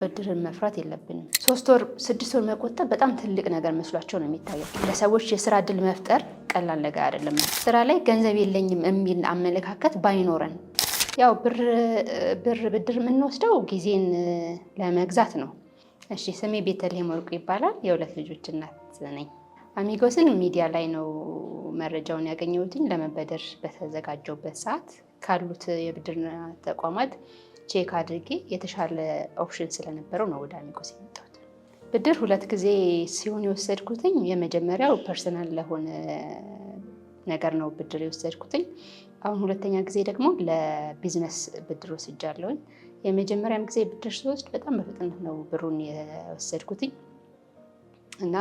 ብድርን መፍራት የለብንም። 3 ወር 6 ወር መቆጠብ በጣም ትልቅ ነገር መስሏቸው ነው የሚታየው። ለሰዎች የስራ እድል መፍጠር ቀላል ነገር አይደለም። ስራ ላይ ገንዘብ የለኝም የሚል አመለካከት ባይኖረን፣ ያው ብድር የምንወስደው ጊዜን ለመግዛት ነው። እሺ፣ ስሜ ቤተልሔም ወርቁ ይባላል። የ2 ልጆች እናት ነኝ። አሚጎስን ሚዲያ ላይ ነው መረጃውን ያገኘሁትኝ። ለመበደር በተዘጋጀውበት ሰዓት ካሉት የብድር ተቋማት ቼክ አድርጌ የተሻለ ኦፕሽን ስለነበረው ነው ወደ አሚጎስ የመጣሁት። ብድር 2 ጊዜ ሲሆን የወሰድኩትኝ። የመጀመሪያው ፐርሰናል ለሆነ ነገር ነው ብድር የወሰድኩትኝ። አሁን 2ኛ ጊዜ ደግሞ ለቢዝነስ ብድር ወስጃለሁኝ። የመጀመሪያም ጊዜ ብድር ስወስድ በጣም በፍጥነት ነው ብሩን የወሰድኩትኝ እና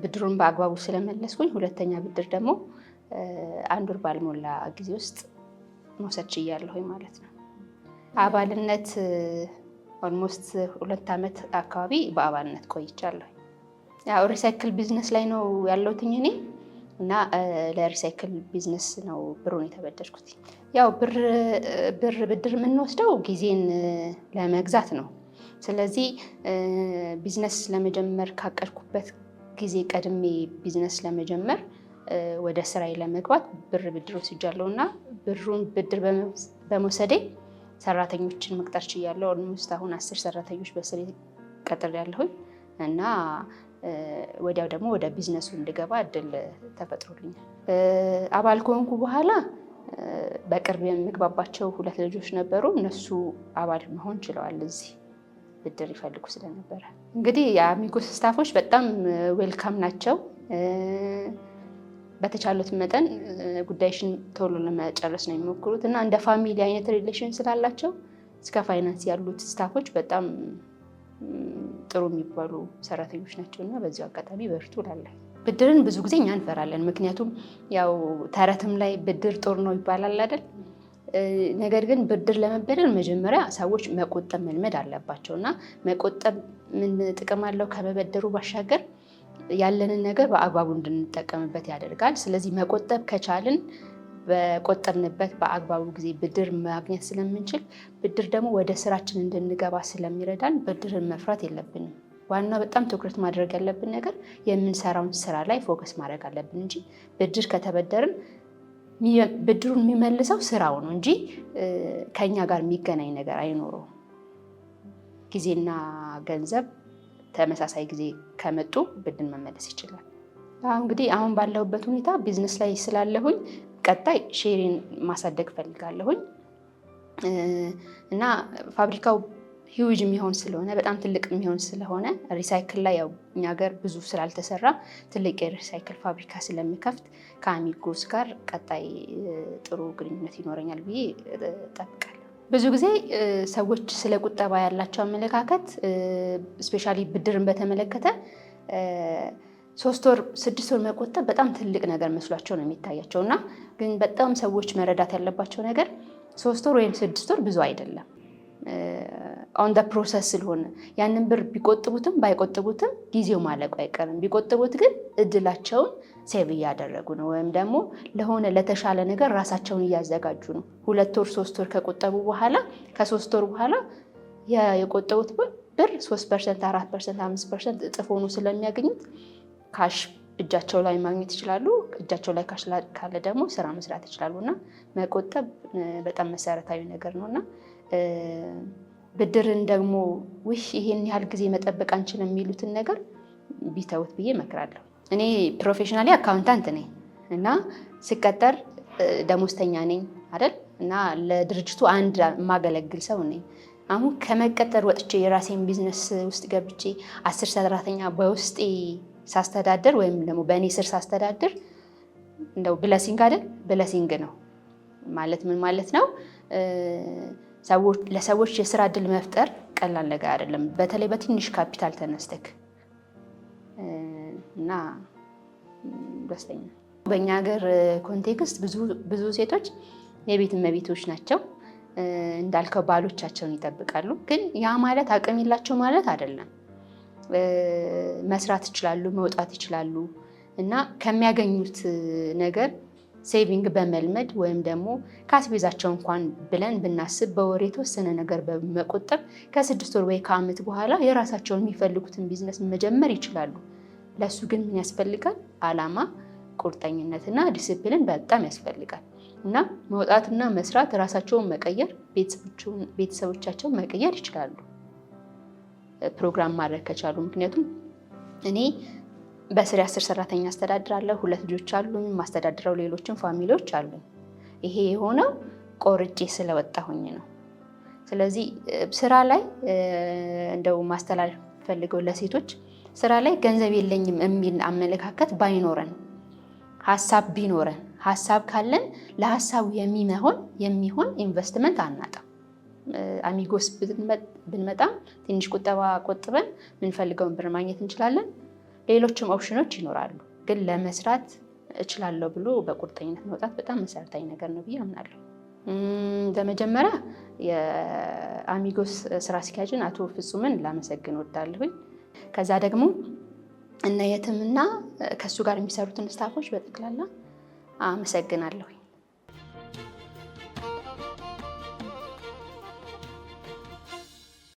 ብድሩን በአግባቡ ስለመለስኩኝ 2ኛ ብድር ደግሞ 1 ወር ባልሞላ ጊዜ ውስጥ መውሰድ ችያለሁኝ ማለት ነው። አባልነት ኦልሞስት 2 ዓመት አካባቢ በአባልነት ቆይቻለሁ። ያው ሪሳይክል ቢዝነስ ላይ ነው ያለሁትኝ እኔ እና ለሪሳይክል ቢዝነስ ነው ብሩን የተበደርኩት። ያው ብድር የምንወስደው ጊዜን ለመግዛት ነው። ስለዚህ ቢዝነስ ለመጀመር ካቀድኩበት ጊዜ ቀድሜ ቢዝነስ ለመጀመር ወደ ስራዬ ለመግባት ብድር ወስጃለሁ እና ብድር በመውሰዴ ሰራተኞችን መቅጠር ችያለሁ። ኦልሞስት አሁን 10 ሰራተኞች በስሬ ቀጥሬያለሁኝ እና ወዲያው ደግሞ ወደ ቢዝነሱ እንድገባ እድል ተፈጥሮልኛል። አባል ከሆንኩ በኋላ በቅርብ የምግባባቸው 2 ልጆች ነበሩ። እነሱ አባል መሆን ችለዋል። እዚህ ብድር ይፈልጉ ስለነበረ እንግዲህ የአሚጎስ ስታፎች በጣም ዌልካም ናቸው። በተቻሉት መጠን ጉዳይሽን ቶሎ ለመጨረስ ነው የሚሞክሩት እና እንደ ፋሚሊ አይነት ሪሌሽን ስላላቸው እስከ ፋይናንስ ያሉት ስታፎች በጣም ጥሩ የሚባሉ ሰራተኞች ናቸው እና በዚሁ አጋጣሚ በርቱ እላለሁ። ብድርን ብዙ ጊዜ እኛ እንፈራለን። ምክንያቱም ያው ተረትም ላይ ብድር ጦር ነው ይባላል አይደል? ነገር ግን ብድር ለመበደር መጀመሪያ ሰዎች መቆጠብ መልመድ አለባቸው እና መቆጠብ ምን ጥቅም አለው? ከመበደሩ ባሻገር ያለንን ነገር በአግባቡ እንድንጠቀምበት ያደርጋል። ስለዚህ መቆጠብ ከቻልን በቆጠብንበት በአግባቡ ጊዜ ብድር ማግኘት ስለምንችል፣ ብድር ደግሞ ወደ ስራችን እንድንገባ ስለሚረዳን ብድርን መፍራት የለብንም። ዋናው በጣም ትኩረት ማድረግ ያለብን ነገር የምንሰራውን ስራ ላይ ፎከስ ማድረግ አለብን እንጂ ብድር ከተበደርን ብድሩን የሚመልሰው ስራው ነው እንጂ ከኛ ጋር የሚገናኝ ነገር አይኖረውም። ጊዜና ገንዘብ ተመሳሳይ ጊዜ ከመጡ ብድር መመለስ ይችላል። እንግዲህ አሁን ባለሁበት ሁኔታ ቢዝነስ ላይ ስላለሁኝ ቀጣይ ሼሪን ማሳደግ ፈልጋለሁኝ እና ፋብሪካው ሂውጅ የሚሆን ስለሆነ በጣም ትልቅ የሚሆን ስለሆነ ሪሳይክል ላይ ያው እኛ ሀገር ብዙ ስላልተሰራ ትልቅ የሪሳይክል ፋብሪካ ስለሚከፍት ከአሚጎስ ጋር ቀጣይ ጥሩ ግንኙነት ይኖረኛል ብዬ እጠብቃለሁ። ብዙ ጊዜ ሰዎች ስለ ቁጠባ ያላቸው አመለካከት ስፔሻሊ ብድርን በተመለከተ 3 ወር 6 ወር መቆጠብ በጣም ትልቅ ነገር መስሏቸው ነው የሚታያቸው እና ግን በጣም ሰዎች መረዳት ያለባቸው ነገር 3 ወር ወይም 6 ወር ብዙ አይደለም። ኦን ደ ፕሮሰስ ስለሆነ ያንን ብር ቢቆጥቡትም ባይቆጥቡትም ጊዜው ማለቁ አይቀርም። ቢቆጥቡት ግን እድላቸውን ሴቭ እያደረጉ ነው ወይም ደግሞ ለሆነ ለተሻለ ነገር ራሳቸውን እያዘጋጁ ነው። 2 ወር 3 ወር ከቆጠቡ በኋላ ከ3 ወር በኋላ የቆጠቡት ብር 3%፣ 4%፣ 5% እጥፍ ሆኖ ስለሚያገኙት ካሽ እጃቸው ላይ ማግኘት ይችላሉ። እጃቸው ላይ ካሽ ካለ ደግሞ ስራ መስራት ይችላሉ እና መቆጠብ በጣም መሰረታዊ ነገር ነው እና ብድርን ደግሞ ይሄን ያህል ጊዜ መጠበቅ አንችልም የሚሉትን ነገር ቢተውት ብዬ እመክራለሁ። እኔ ፕሮፌሽናሊ አካውንታንት ነኝ እና ስቀጠር ደሞዝተኛ ነኝ አይደል? እና ለድርጅቱ አንድ የማገለግል ሰው ነኝ። አሁን ከመቀጠር ወጥቼ የራሴን ቢዝነስ ውስጥ ገብቼ 10 ሰራተኛ በውስጤ ሳስተዳድር ወይም ደግሞ በእኔ ስር ሳስተዳድር እንደው ብለሲንግ አይደል? ብለሲንግ ነው ማለት ምን ማለት ነው? ለሰዎች የስራ እድል መፍጠር ቀላል ነገር አይደለም። በተለይ በትንሽ ካፒታል ተነስተክ እና ደስተኛ። በእኛ ሀገር ኮንቴክስት ብዙ ሴቶች የቤት እመቤቶች ናቸው። እንዳልከው ባሎቻቸውን ይጠብቃሉ። ግን ያ ማለት አቅም የላቸው ማለት አይደለም። መስራት ይችላሉ፣ መውጣት ይችላሉ እና ከሚያገኙት ነገር ሴቪንግ በመልመድ ወይም ደግሞ ከአስቤዛቸው እንኳን ብለን ብናስብ በወር የተወሰነ ነገር በመቆጠብ ከ6 ወር ወይ ከዓመት በኋላ የራሳቸውን የሚፈልጉትን ቢዝነስ መጀመር ይችላሉ። ለሱ ግን ምን ያስፈልጋል? ዓላማ፣ ቁርጠኝነትና ዲሲፕሊን በጣም ያስፈልጋል። እና መውጣትና መስራት፣ ራሳቸውን መቀየር፣ ቤተሰቦቻቸውን መቀየር ይችላሉ ፕሮግራም ማድረግ ከቻሉ። ምክንያቱም እኔ በስሬ 10 ሰራተኛ አስተዳድራለሁ፣ 2 ልጆች አሉኝ፣ ማስተዳድረው ሌሎችን ፋሚሊዎች አሉኝ። ይሄ የሆነው ቆርጬ ስለወጣሁኝ ነው። ስለዚህ ስራ ላይ እንደው ማስተላለፍ ፈልገው ለሴቶች ስራ ላይ ገንዘብ የለኝም የሚል አመለካከት ባይኖረን፣ ሀሳብ ቢኖረን፣ ሀሳብ ካለን ለሀሳቡ የሚሆን ኢንቨስትመንት አናጣም። አሚጎስ ብንመጣም ትንሽ ቁጠባ ቆጥበን የምንፈልገውን ብር ማግኘት እንችላለን። ሌሎችም ኦፕሽኖች ይኖራሉ። ግን ለመስራት እችላለሁ ብሎ በቁርጠኝነት መውጣት በጣም መሰረታዊ ነገር ነው ብዬ አምናለሁ። በመጀመሪያ የአሚጎስ ስራ አስኪያጅን አቶ ፍጹምን ላመሰግን ወዳለሁኝ። ከዛ ደግሞ እነ የትምና ከሱ ጋር የሚሰሩትን ስታፎች በጠቅላላ አመሰግናለሁኝ።